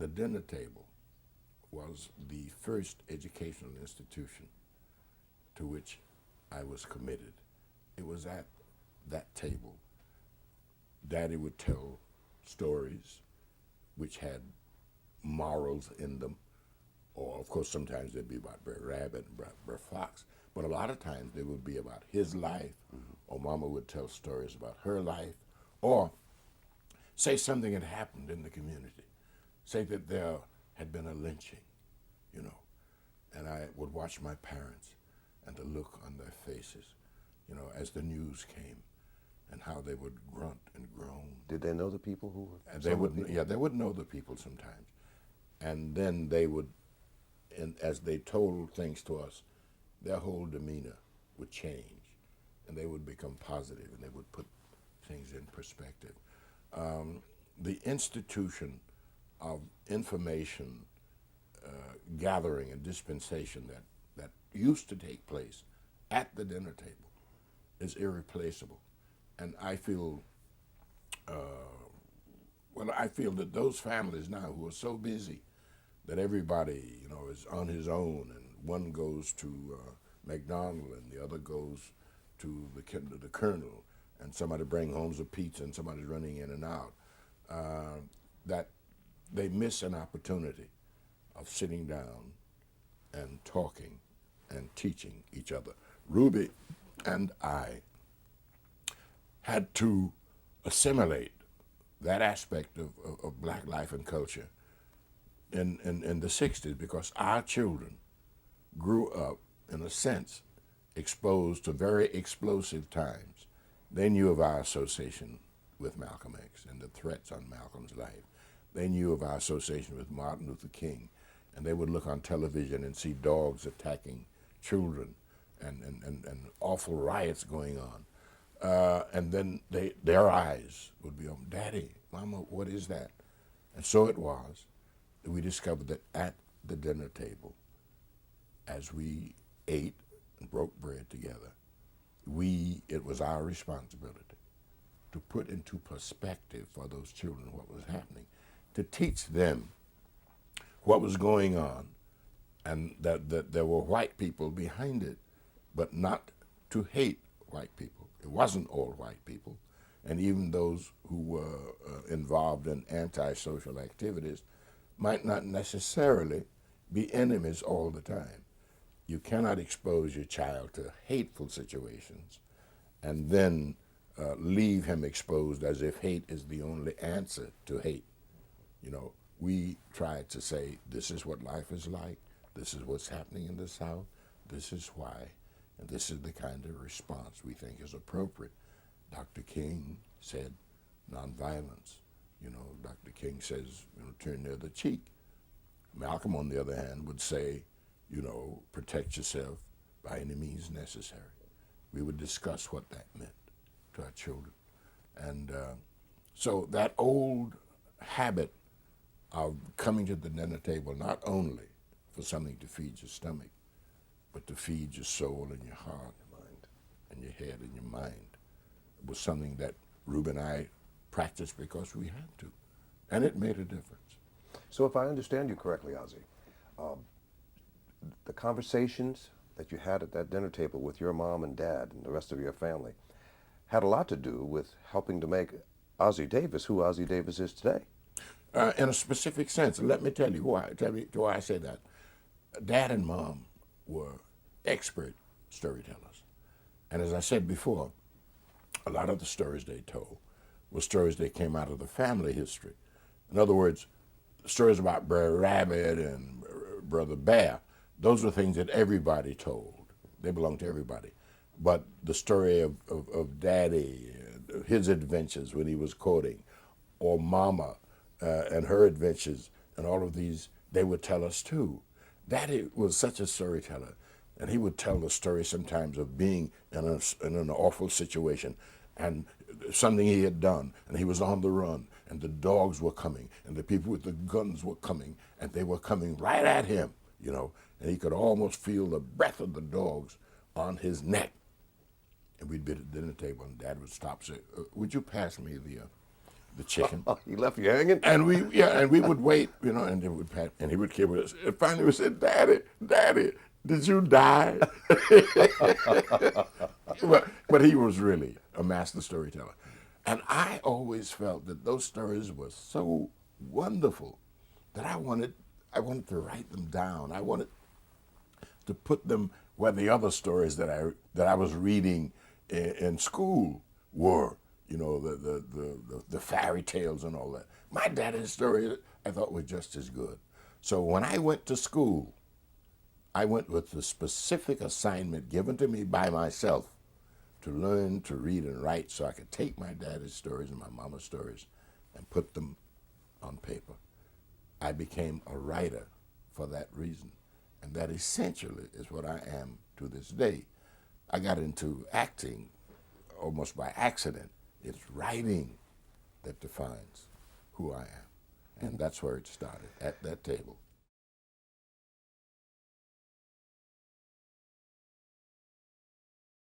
the dinner table was the first educational institution to which I was committed. It was at that table. Daddy would tell stories which had morals in them, or of course sometimes they'd be about Brer Rabbit and Brer Fox, but a lot of times they would be about his life, or Mama would tell stories about her life, or say something had happened in the community. Say that there had been a lynching, you know, and I would watch my parents and the look on their faces, you know, as the news came, and how they would grunt and groan. Did they know the people who were? And they would, yeah, they would know the people sometimes, and then they would, and as they told things to us, their whole demeanor would change, and they would become positive, and they would put things in perspective. The institution of information gathering and dispensation that used to take place at the dinner table is irreplaceable. And I feel, I feel that those families now who are so busy that everybody, you know, is on his own, and one goes to McDonald's and the other goes to the Colonel, and somebody bring home some pizza and somebody's running in and out, that they miss an opportunity of sitting down and talking and teaching each other. Ruby and I had to assimilate that aspect of black life and culture in the 60s, because our children grew up, in a sense, exposed to very explosive times. They knew of our association with Malcolm X and the threats on Malcolm's life. They knew of our association with Martin Luther King, and they would look on television and see dogs attacking children and awful riots going on. And then their eyes would be on, Daddy, Mama, what is that? And so it was that we discovered that at the dinner table, as we ate and broke bread together, it was our responsibility to put into perspective for those children what was happening, to teach them what was going on, and that there were white people behind it, but not to hate white people. It wasn't all white people, and even those who were involved in antisocial activities might not necessarily be enemies all the time. You cannot expose your child to hateful situations and then leave him exposed as if hate is the only answer to hate. You know, we try to say, this is what life is like, this is what's happening in the South, this is why, and this is the kind of response we think is appropriate. Dr. King said nonviolence. You know, Dr. King says, you know, turn the other cheek. Malcolm, on the other hand, would say, you know, protect yourself by any means necessary. We would discuss what that meant to our children. And so that old habit of coming to the dinner table, not only for something to feed your stomach, but to feed your soul and your heart, your mind, and your head and your mind, was something that Ruben and I practiced because we had to. And it made a difference. So if I understand you correctly, Ossie, the conversations that you had at that dinner table with your mom and dad and the rest of your family had a lot to do with helping to make Ossie Davis who Ossie Davis is today. In a specific sense, let me tell you why. Why I say that. Dad and Mom were expert storytellers, and as I said before, a lot of the stories they told were stories that came out of the family history. In other words, stories about Brer Rabbit and Brother Bear. Those were things that everybody told. They belonged to everybody. But the story of Daddy, his adventures when he was courting, or Mama and her adventures, and all of these, they would tell us too. Daddy was such a storyteller, and he would tell the story sometimes of being in an awful situation, and something he had done, and he was on the run, and the dogs were coming, and the people with the guns were coming, and they were coming right at him, you know, and he could almost feel the breath of the dogs on his neck. And we'd be at the dinner table, and Dad would stop and say, would you pass me the chicken. He left you hanging? And we would wait, and they would pat, and he would kibble us. And finally we said, Daddy, did you die? but he was really a master storyteller. And I always felt that those stories were so wonderful that I wanted to write them down. I wanted to put them where the other stories that I was reading in school were. The fairy tales and all that. My daddy's stories I thought were just as good. So when I went to school, I went with the specific assignment given to me by myself to learn to read and write so I could take my daddy's stories and my mama's stories and put them on paper. I became a writer for that reason. And that essentially is what I am to this day. I got into acting almost by accident. It's writing that defines who I am. And that's where it started, at that table.